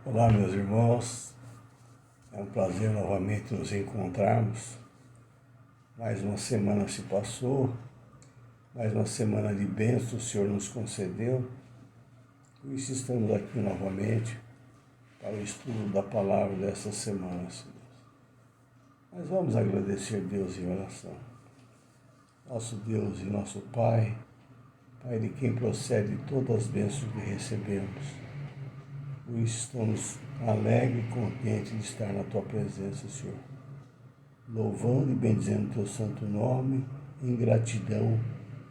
Olá, meus irmãos, é um prazer novamente nos encontrarmos. Mais uma semana se passou, mais uma semana de bênçãos o Senhor nos concedeu. Por isso estamos aqui novamente para o estudo da palavra dessa semana, Senhor. Mas vamos agradecer a Deus em oração. Nosso Deus e nosso Pai, Pai de quem procede todas as bênçãos que recebemos. Por isso estamos alegres e contentes de estar na Tua presença, Senhor. Louvando e bendizendo o Teu santo nome, em gratidão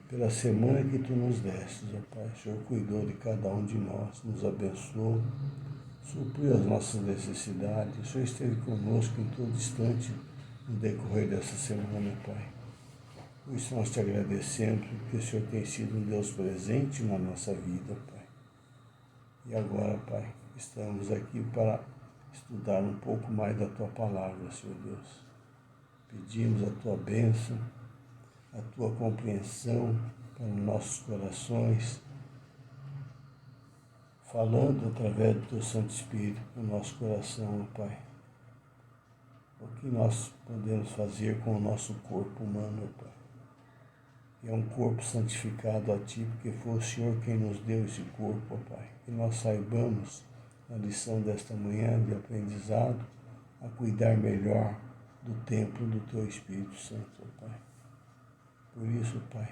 pela semana que Tu nos deste, ó Pai. O Senhor cuidou de cada um de nós, nos abençoou, supriu as nossas necessidades. O Senhor esteve conosco em todo instante no decorrer dessa semana, Pai. Por isso nós te agradecemos, porque o Senhor tem sido um Deus presente na nossa vida, Pai. E agora, Pai, estamos aqui para estudar um pouco mais da Tua palavra, Senhor Deus. Pedimos a Tua bênção, a Tua compreensão para os nossos corações, falando através do Teu Santo Espírito no nosso coração, ó Pai. O que nós podemos fazer com o nosso corpo humano, ó Pai. É um corpo santificado a Ti, porque foi o Senhor quem nos deu esse corpo, ó Pai. Que nós saibamos, na lição desta manhã de aprendizado, a cuidar melhor do templo do Teu Espírito Santo, ó Pai. Por isso, Pai,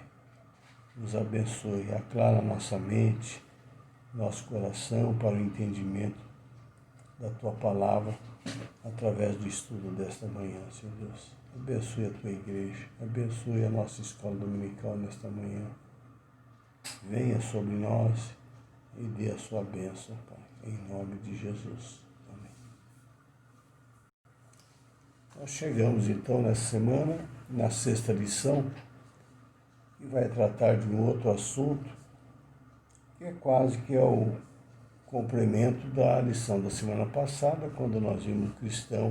nos abençoe, aclara nossa mente, nosso coração para o entendimento da Tua palavra através do estudo desta manhã, Senhor Deus. Abençoe a Tua igreja, abençoe a nossa escola dominical nesta manhã. Venha sobre nós e dê a sua bênção, Pai, em nome de Jesus. Amém. Nós chegamos então nessa semana, na sexta lição, que vai tratar de um outro assunto, que é quase que o complemento da lição da semana passada, quando nós vimos o cristão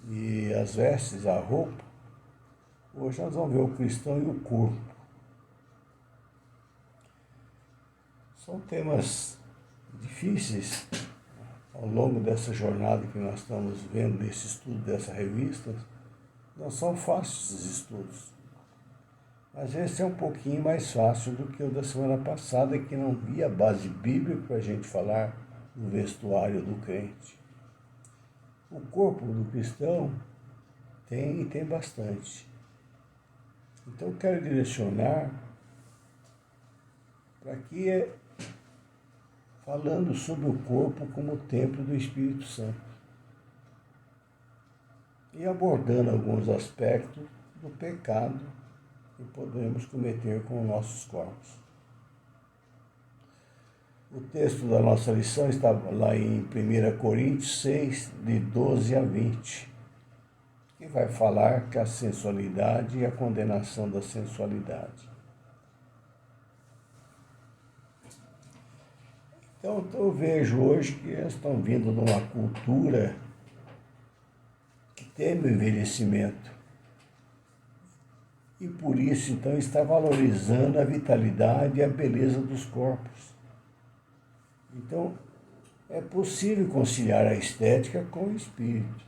e as vestes, a roupa. Hoje nós vamos ver o cristão e o corpo. São temas difíceis ao longo dessa jornada que nós estamos vendo, desse estudo, dessa revista. Não são fáceis os estudos, mas esse é um pouquinho mais fácil do que o da semana passada, que não via base bíblica para a gente falar do vestuário do crente. O corpo do cristão tem, e tem bastante. Então, eu quero direcionar para que, falando sobre o corpo como templo do Espírito Santo e abordando alguns aspectos do pecado que podemos cometer com nossos corpos. O texto da nossa lição está lá em 1 Coríntios 6, de 12 a 20, que vai falar que a sensualidade e a condenação da sensualidade. Então eu vejo hoje que eles estão vindo de uma cultura que teme o envelhecimento. E por isso, então, está valorizando a vitalidade e a beleza dos corpos. Então, é possível conciliar a estética com o espírito.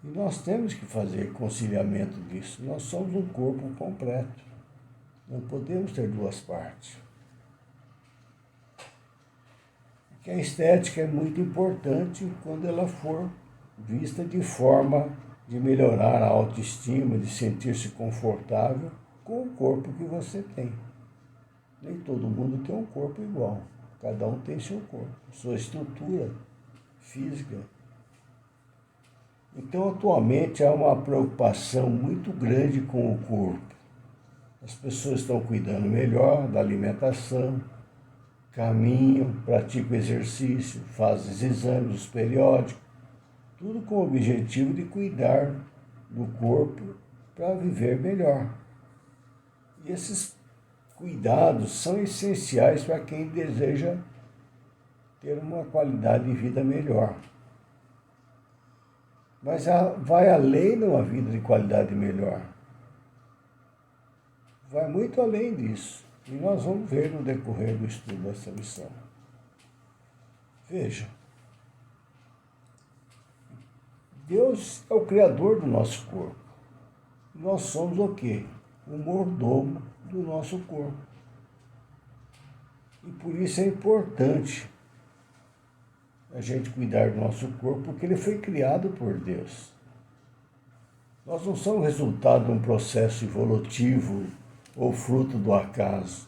E nós temos que fazer conciliamento disso. Nós somos um corpo completo. Não podemos ter duas partes. Porque a estética é muito importante quando ela for vista de forma de melhorar a autoestima, de sentir-se confortável com o corpo que você tem. Nem todo mundo tem um corpo igual. Cada um tem seu corpo, sua estrutura física. Então, atualmente, há uma preocupação muito grande com o corpo. As pessoas estão cuidando melhor da alimentação, caminham, praticam exercício, fazem exames periódicos, tudo com o objetivo de cuidar do corpo para viver melhor. E esses cuidados são essenciais para quem deseja ter uma qualidade de vida melhor. Mas vai além de uma vida de qualidade melhor. Vai muito além disso. E nós vamos ver no decorrer do estudo dessa lição. Veja, Deus é o Criador do nosso corpo. Nós somos o quê? O mordomo do nosso corpo. E por isso é importante a gente cuidar do nosso corpo, porque ele foi criado por Deus. Nós não somos resultado de um processo evolutivo ou fruto do acaso.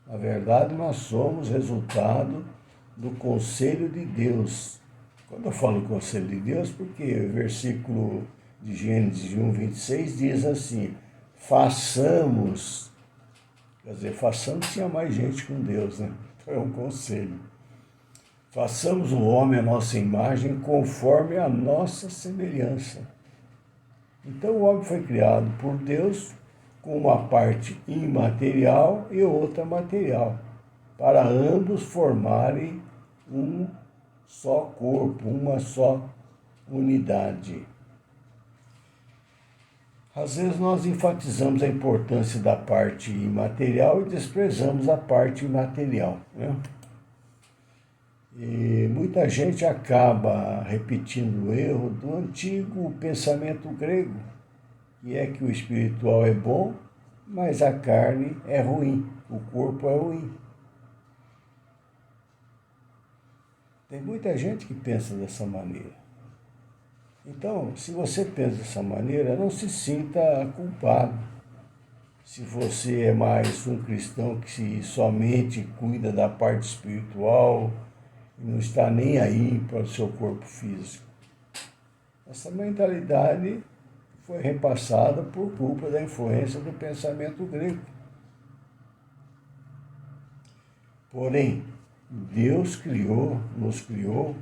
Na verdade, nós somos resultado do conselho de Deus. Quando eu falo conselho de Deus, porque o versículo de Gênesis 1:26 diz assim: façamos. Quer dizer, façamos tinha mais gente com Deus, né? Então é um conselho. Façamos o homem à nossa imagem, conforme a nossa semelhança. Então o homem foi criado por Deus com uma parte imaterial e outra material, para ambos formarem um só corpo, uma só unidade. Às vezes nós enfatizamos a importância da parte imaterial e desprezamos a parte imaterial, né? E muita gente acaba repetindo o erro do antigo pensamento grego, que é que o espiritual é bom, mas a carne é ruim, o corpo é ruim. Tem muita gente que pensa dessa maneira. Então, se você pensa dessa maneira, não se sinta culpado. Se você é mais um cristão que somente cuida da parte espiritual e não está nem aí para o seu corpo físico. Essa mentalidade foi repassada por culpa da influência do pensamento grego. Porém, Deus nos criou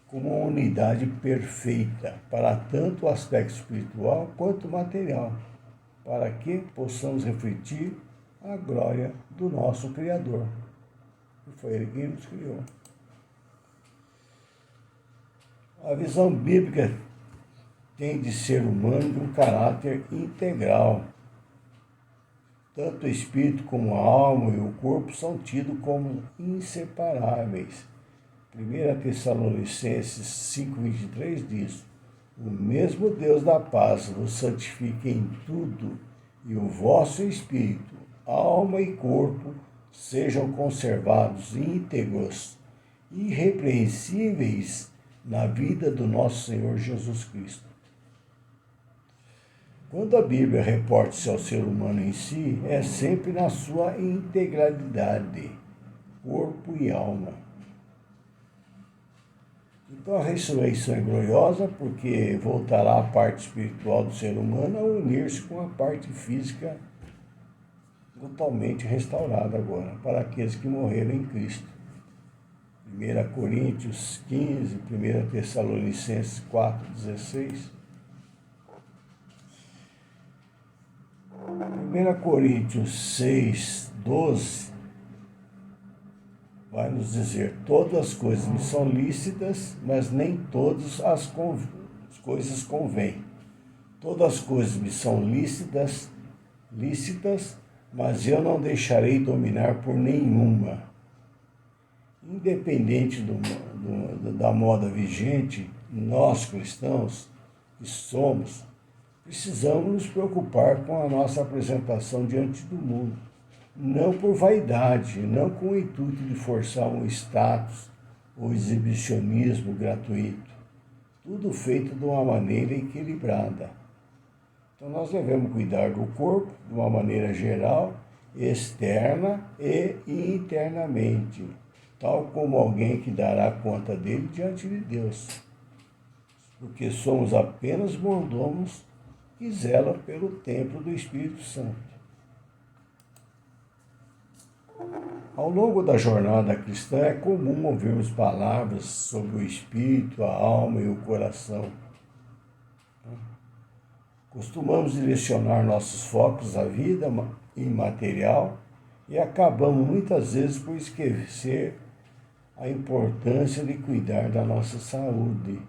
como uma unidade perfeita para tanto o aspecto espiritual quanto material, para que possamos refletir a glória do nosso Criador, que foi Ele quem nos criou. A visão bíblica tem de ser humano de um caráter integral. Tanto o espírito como a alma e o corpo são tidos como inseparáveis. 1 Tessalonicenses 5:23 diz: o mesmo Deus da paz vos santifique em tudo, e o vosso espírito, alma e corpo sejam conservados íntegros, irrepreensíveis na vida do nosso Senhor Jesus Cristo. Quando a Bíblia reporta-se ao ser humano em si, é sempre na sua integralidade, corpo e alma. Então a ressurreição é gloriosa porque voltará a parte espiritual do ser humano a unir-se com a parte física totalmente restaurada agora, para aqueles que morreram em Cristo. 1 Coríntios 15, 1 Tessalonicenses 4:16. 1 Coríntios 6:12 vai nos dizer: todas as coisas me são lícitas, mas nem todas as coisas convêm. Todas as coisas me são lícitas, mas eu não deixarei dominar por nenhuma. Independente da moda vigente, nós cristãos que somos, precisamos nos preocupar com a nossa apresentação diante do mundo. Não por vaidade, não com o intuito de forçar um status ou exibicionismo gratuito. Tudo feito de uma maneira equilibrada. Então nós devemos cuidar do corpo de uma maneira geral, externa e internamente, tal como alguém que dará conta dele diante de Deus. Porque somos apenas mordomos que zelam pelo templo do Espírito Santo. Ao longo da jornada cristã é comum ouvirmos palavras sobre o espírito, a alma e o coração. Costumamos direcionar nossos focos à vida imaterial e acabamos muitas vezes por esquecer a importância de cuidar da nossa saúde.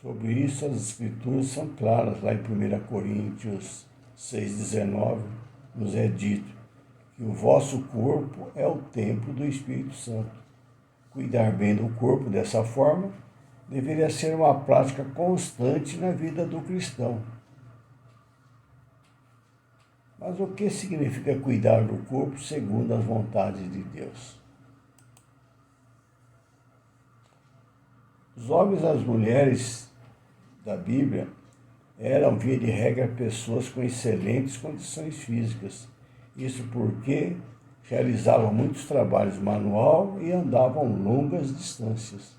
Sobre isso as Escrituras são claras. Lá em 1 Coríntios 6:19 nos é dito que o vosso corpo é o templo do Espírito Santo, Cuidar bem do corpo dessa forma deveria ser uma prática constante na vida do cristão. Mas o que significa cuidar do corpo segundo as vontades de Deus? Os homens e as mulheres da Bíblia eram, via de regra, pessoas com excelentes condições físicas. Isso porque realizavam muitos trabalhos manual e andavam longas distâncias.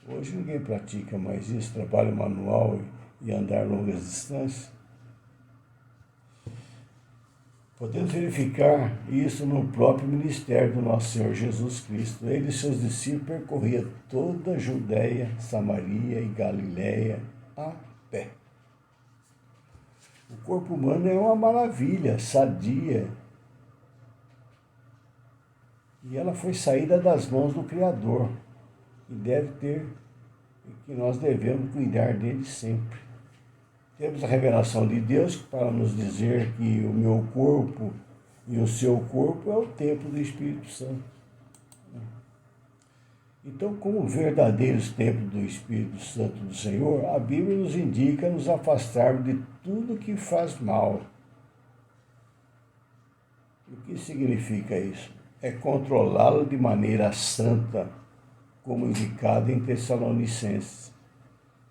Hoje ninguém pratica mais isso, trabalho manual e andar longas distâncias. Podemos verificar isso no próprio ministério do nosso Senhor Jesus Cristo. Ele e seus discípulos percorriam toda a Judéia, Samaria e Galiléia a pé. O corpo humano é uma maravilha, sadia. E ela foi saída das mãos do Criador. E que nós devemos cuidar dele sempre. Temos a revelação de Deus para nos dizer que o meu corpo e o seu corpo é o templo do Espírito Santo. Então, como verdadeiros templos do Espírito Santo do Senhor, a Bíblia nos indica nos afastarmos de tudo que faz mal. O que significa isso? É controlá-lo de maneira santa, como indicado em Tessalonicenses.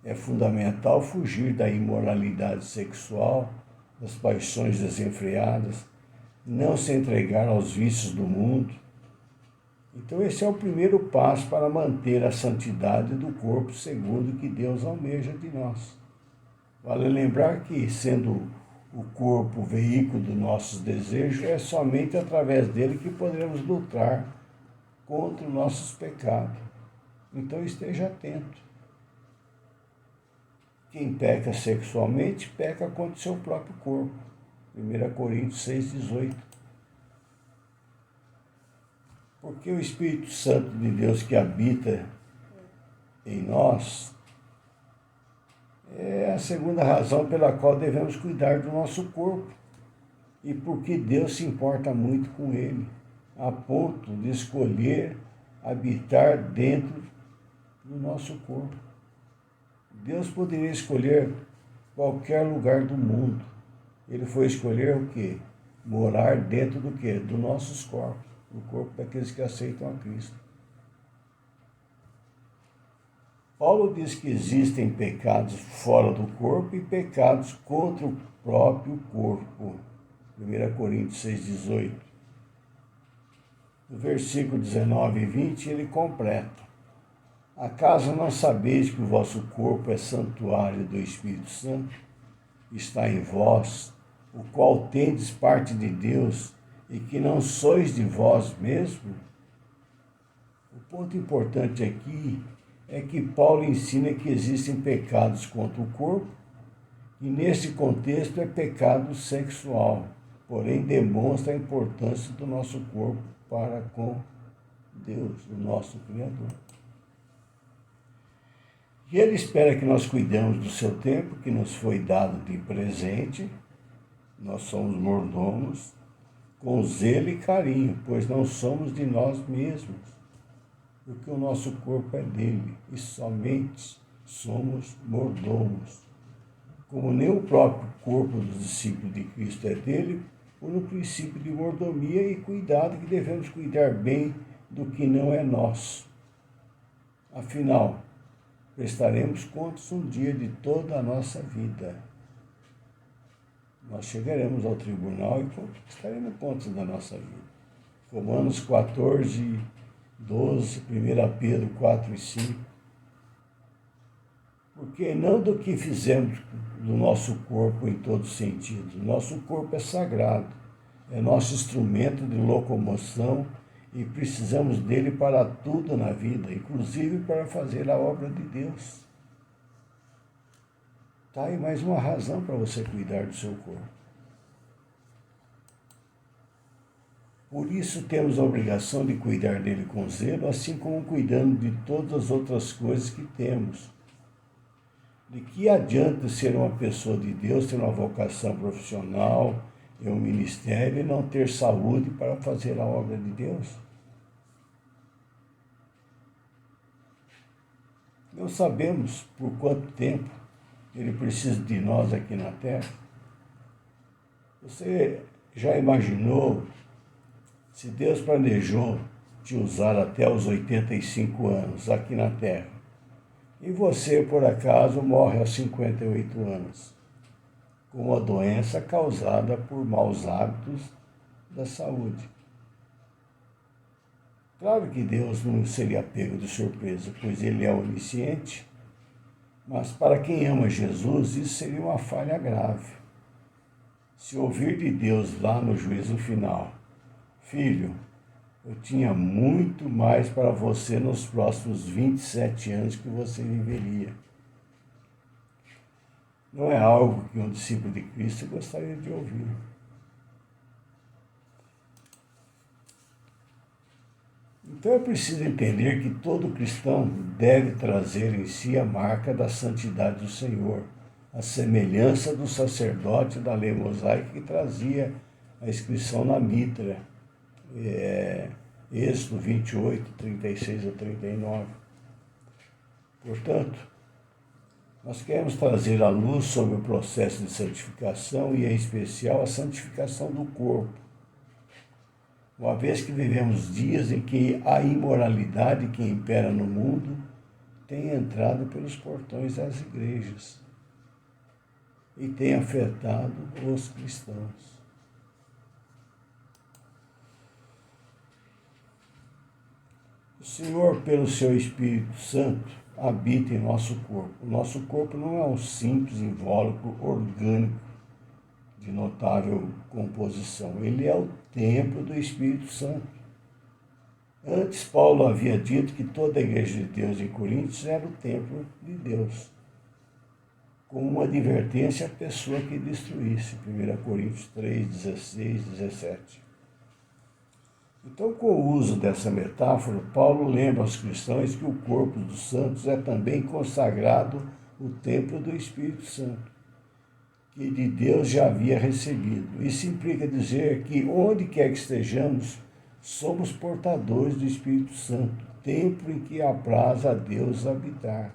É fundamental fugir da imoralidade sexual, das paixões desenfreadas, não se entregar aos vícios do mundo. Então esse é o primeiro passo para manter a santidade do corpo segundo o que Deus almeja de nós. Vale lembrar que, sendo o corpo o veículo dos nossos desejos, é somente através dele que poderemos lutar contra os nossos pecados. Então esteja atento. Quem peca sexualmente, peca contra o seu próprio corpo. 1 Coríntios 6,18. Porque o Espírito Santo de Deus que habita em nós é a segunda razão pela qual devemos cuidar do nosso corpo. E porque Deus se importa muito com ele, a ponto de escolher habitar dentro do nosso corpo. Deus poderia escolher qualquer lugar do mundo. Ele foi escolher o quê? Morar dentro do quê? Dos nossos corpos, do corpo daqueles que aceitam a Cristo. Paulo diz que existem pecados fora do corpo e pecados contra o próprio corpo. 1 Coríntios 6,18. No versículo 19 e 20, ele completa. Acaso não sabeis que o vosso corpo é santuário do Espírito Santo? Está em vós, o qual tendes parte de Deus, e que não sois de vós mesmos? O ponto importante aqui é que Paulo ensina que existem pecados contra o corpo, e nesse contexto é pecado sexual, porém demonstra a importância do nosso corpo para com Deus, o nosso Criador. E ele espera que nós cuidemos do seu tempo, que nos foi dado de presente. Nós somos mordomos, com zelo e carinho, pois não somos de nós mesmos, porque o nosso corpo é dele, e somente somos mordomos. Como nem o próprio corpo dos discípulos de Cristo é dele, por um princípio de mordomia e cuidado que devemos cuidar bem do que não é nosso. Afinal, prestaremos contas um dia de toda a nossa vida. Nós chegaremos ao tribunal e prestaremos contas da nossa vida. Romanos 14, 12, 1 Pedro 4 e 5. Porque não do que fizemos do nosso corpo em todos os sentidos. Nosso corpo é sagrado, é nosso instrumento de locomoção e precisamos dele para tudo na vida, inclusive para fazer a obra de Deus. Está aí mais uma razão para você cuidar do seu corpo. Por isso temos a obrigação de cuidar dele com zelo, assim como cuidando de todas as outras coisas que temos. De que adianta ser uma pessoa de Deus, ter uma vocação profissional e um ministério e não ter saúde para fazer a obra de Deus? Não sabemos por quanto tempo ele precisa de nós aqui na Terra. Você já imaginou se Deus planejou te usar até os 85 anos aqui na Terra e você, por acaso, morre aos 58 anos com uma doença causada por maus hábitos da saúde? Claro que Deus não seria pego de surpresa, pois Ele é onisciente, mas para quem ama Jesus, isso seria uma falha grave. Se ouvir de Deus lá no juízo final: filho, eu tinha muito mais para você nos próximos 27 anos que você viveria. Não é algo que um discípulo de Cristo gostaria de ouvir. Então é preciso entender que todo cristão deve trazer em si a marca da santidade do Senhor, a semelhança do sacerdote da lei mosaica que trazia a inscrição na mitra, Êxodo 28, 36 a 39. Portanto, nós queremos trazer a luz sobre o processo de santificação e, em especial, a santificação do corpo, uma vez que vivemos dias em que a imoralidade que impera no mundo tem entrado pelos portões das igrejas e tem afetado os cristãos. O Senhor, pelo seu Espírito Santo, habita em nosso corpo. O nosso corpo não é um simples invólucro orgânico de notável composição. Ele é o templo do Espírito Santo. Antes, Paulo havia dito que toda a igreja de Deus em Coríntios era o templo de Deus, com uma advertência à pessoa que destruísse. 1 Coríntios 3, 16, 17. Então, com o uso dessa metáfora, Paulo lembra aos cristãos que o corpo dos santos é também consagrado o templo do Espírito Santo, que de Deus já havia recebido. Isso implica dizer que, onde quer que estejamos, somos portadores do Espírito Santo, templo em que apraz a Deus habitar.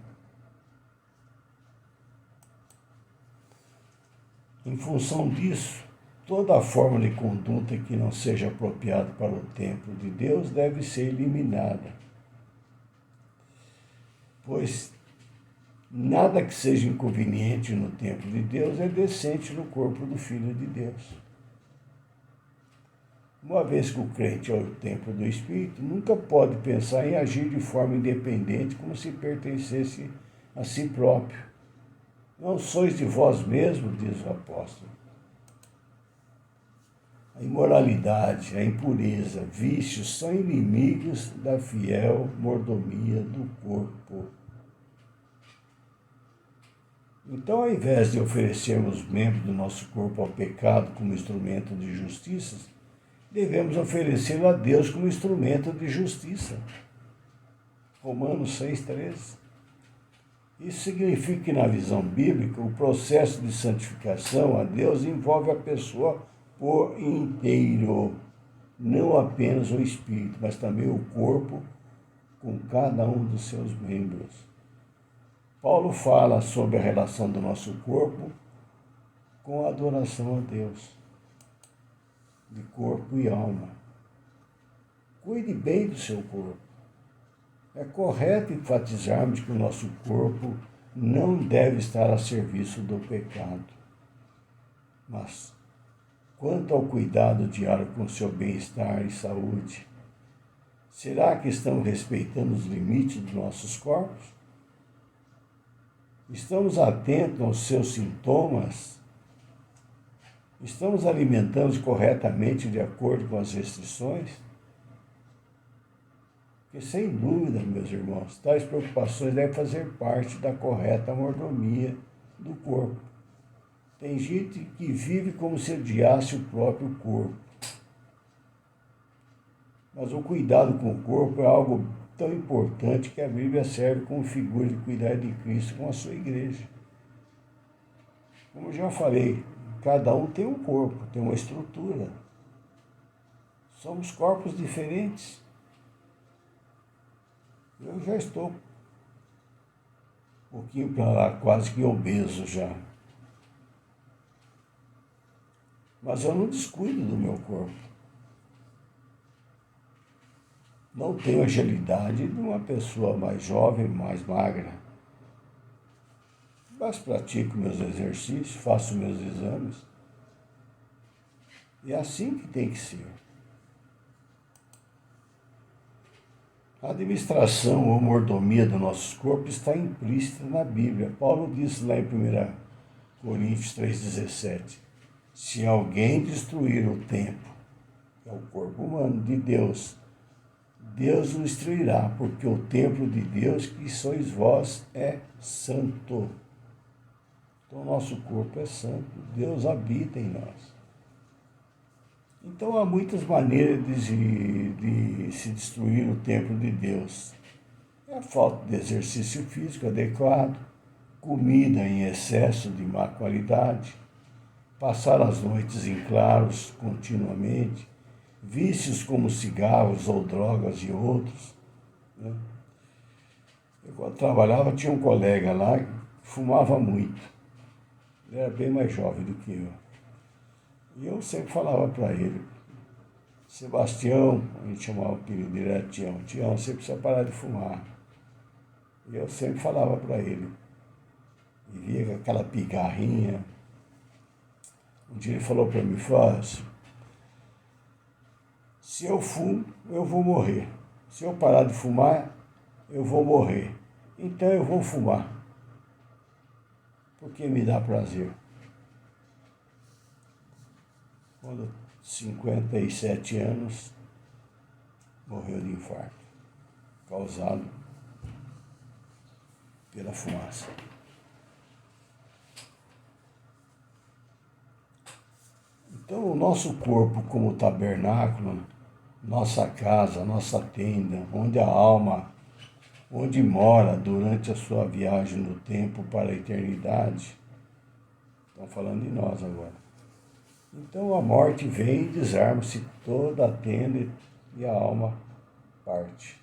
Em função disso, toda forma de conduta que não seja apropriada para o templo de Deus deve ser eliminada, pois nada que seja inconveniente no templo de Deus é decente no corpo do Filho de Deus. Uma vez que o crente é o templo do Espírito, nunca pode pensar em agir de forma independente como se pertencesse a si próprio. Não sois de vós mesmos, diz o apóstolo. A imoralidade, a impureza, vícios são inimigos da fiel mordomia do corpo. Então, ao invés de oferecermos membros do nosso corpo ao pecado como instrumento de justiça, devemos oferecê-lo a Deus como instrumento de justiça. Romanos 6,13. Isso significa que, na visão bíblica, o processo de santificação a Deus envolve a pessoa por inteiro, não apenas o espírito, mas também o corpo, com cada um dos seus membros. Paulo fala sobre a relação do nosso corpo com a adoração a Deus, de corpo e alma. Cuide bem do seu corpo. É correto enfatizarmos que o nosso corpo não deve estar a serviço do pecado. Mas, quanto ao cuidado diário com seu bem-estar e saúde, será que estamos respeitando os limites dos nossos corpos? Estamos atentos aos seus sintomas? Estamos alimentando corretamente de acordo com as restrições? Porque, sem dúvida, meus irmãos, tais preocupações devem fazer parte da correta mordomia do corpo. Tem gente que vive como se odiasse o próprio corpo. Mas o cuidado com o corpo é algo tão importante que a Bíblia serve como figura de cuidar de Cristo com a sua igreja. Como eu já falei, cada um tem um corpo, tem uma estrutura. Somos corpos diferentes. Eu já estou pouquinho para lá, quase que obeso já. Mas eu não descuido do meu corpo. Não tenho agilidade de uma pessoa mais jovem, mais magra. Mas pratico meus exercícios, faço meus exames. E é assim que tem que ser. A administração ou mordomia do nosso corpo está implícita na Bíblia. Paulo disse lá em 1 Coríntios 3,17: se alguém destruir o templo, que é o corpo humano de Deus, Deus o destruirá, porque o templo de Deus, que sois vós, é santo. Então, o nosso corpo é santo, Deus habita em nós. Então, há muitas maneiras de se destruir o templo de Deus. É a falta de exercício físico adequado, comida em excesso de má qualidade, passar as noites em claros continuamente, vícios como cigarros ou drogas e outros. Né? Eu, quando trabalhava, tinha um colega lá que fumava muito. Ele era bem mais jovem do que eu. E eu sempre falava para ele: Sebastião, a gente chamava o apelido dele, Tião, você precisa parar de fumar. E eu sempre falava para ele. E via com aquela pigarrinha. Um dia ele falou para mim: Fácil, se eu fumo, eu vou morrer. Se eu parar de fumar, eu vou morrer. Então eu vou fumar, porque me dá prazer. Quando 57 anos, morreu de infarto, causado pela fumaça. Então, o nosso corpo como tabernáculo, nossa casa, nossa tenda, onde a alma, onde mora durante a sua viagem no tempo para a eternidade, estão falando de nós agora. Então a morte vem e desarma-se toda a tenda e a alma parte.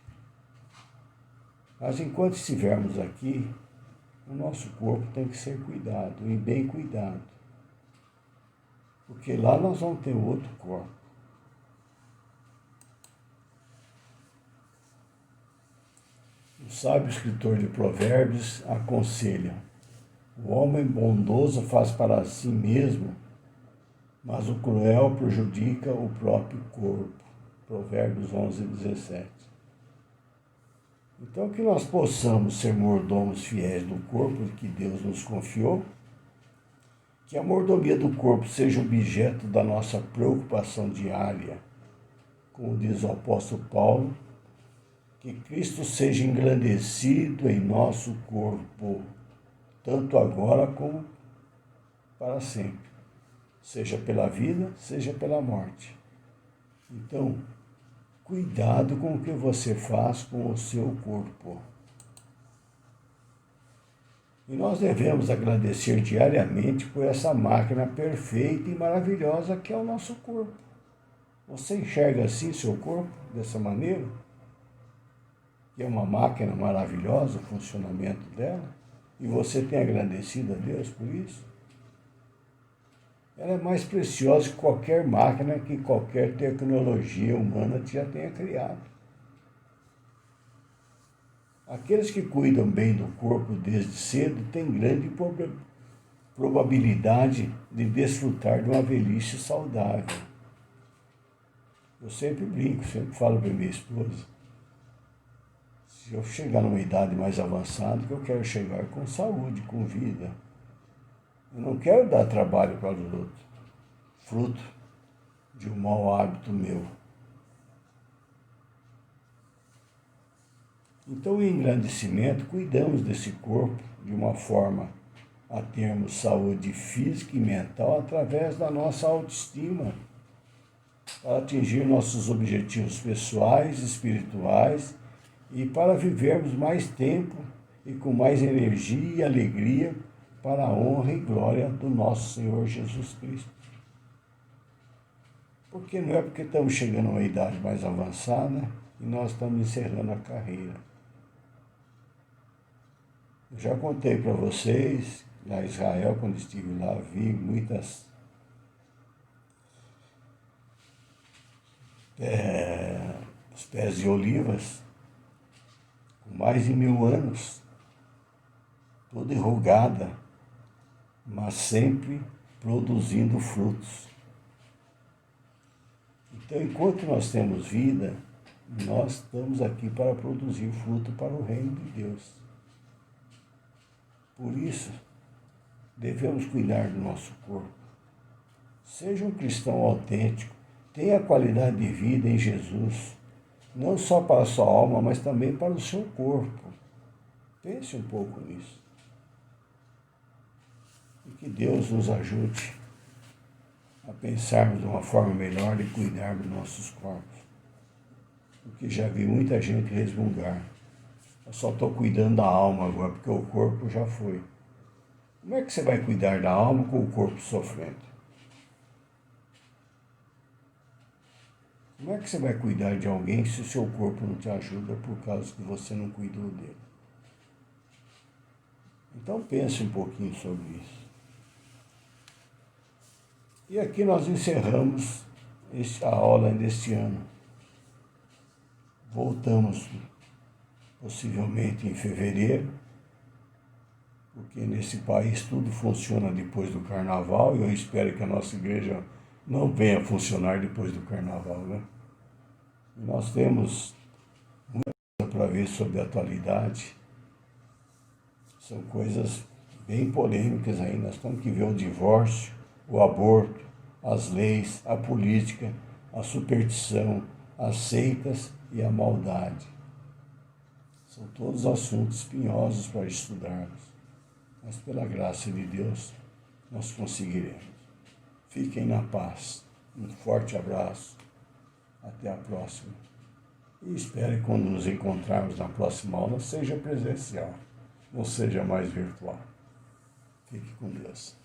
Mas enquanto estivermos aqui, o nosso corpo tem que ser cuidado, e bem cuidado. Porque lá nós vamos ter outro corpo. O sábio escritor de Provérbios aconselha: o homem bondoso faz para si mesmo, mas o cruel prejudica o próprio corpo. Provérbios 11:17. Então, que nós possamos ser mordomos fiéis do corpo que Deus nos confiou, que a mordomia do corpo seja objeto da nossa preocupação diária, como diz o apóstolo Paulo, que Cristo seja engrandecido em nosso corpo, tanto agora como para sempre, seja pela vida, seja pela morte. Então, cuidado com o que você faz com o seu corpo. E nós devemos agradecer diariamente por essa máquina perfeita e maravilhosa que é o nosso corpo. Você enxerga assim seu corpo, dessa maneira? Que é uma máquina maravilhosa, o funcionamento dela? E você tem agradecido a Deus por isso? Ela é mais preciosa que qualquer máquina, que qualquer tecnologia humana já tenha criado. Aqueles que cuidam bem do corpo desde cedo têm grande probabilidade de desfrutar de uma velhice saudável. Eu sempre brinco, sempre falo para minha esposa: se eu chegar numa idade mais avançada, que eu quero chegar com saúde, com vida. Eu não quero dar trabalho para os outros, fruto de um mau hábito meu. Então, em engrandecimento, cuidamos desse corpo de uma forma a termos saúde física e mental através da nossa autoestima, para atingir nossos objetivos pessoais, espirituais e para vivermos mais tempo e com mais energia e alegria para a honra e glória do nosso Senhor Jesus Cristo. Porque não é porque estamos chegando a uma idade mais avançada e nós estamos encerrando a carreira. Eu já contei para vocês, lá em Israel, quando estive lá, vi muitas os pés de olivas com mais de 1000 anos, toda enrugada, mas sempre produzindo frutos. Então, enquanto nós temos vida, nós estamos aqui para produzir fruto para o reino de Deus. Por isso, devemos cuidar do nosso corpo. Seja um cristão autêntico, tenha qualidade de vida em Jesus, não só para a sua alma, mas também para o seu corpo. Pense um pouco nisso. E que Deus nos ajude a pensarmos de uma forma melhor e cuidar dos nossos corpos. Porque já vi muita gente resmungar. Eu só estou cuidando da alma agora, porque o corpo já foi. Como é que você vai cuidar da alma com o corpo sofrendo? Como é que você vai cuidar de alguém se o seu corpo não te ajuda por causa que você não cuidou dele? Então pense um pouquinho sobre isso. E aqui nós encerramos a aula deste ano. Voltamos possivelmente em fevereiro, porque nesse país tudo funciona depois do carnaval e eu espero que a nossa igreja não venha funcionar depois do carnaval, né? E nós temos muita coisa para ver sobre a atualidade. São coisas bem polêmicas ainda. Nós temos que ver o divórcio, o aborto, as leis, a política, a superstição, as seitas e a maldade. São todos assuntos espinhosos para estudarmos. Mas pela graça de Deus, nós conseguiremos. Fiquem na paz. Um forte abraço. Até a próxima. E espero que quando nos encontrarmos na próxima aula seja presencial, não seja mais virtual. Fique com Deus.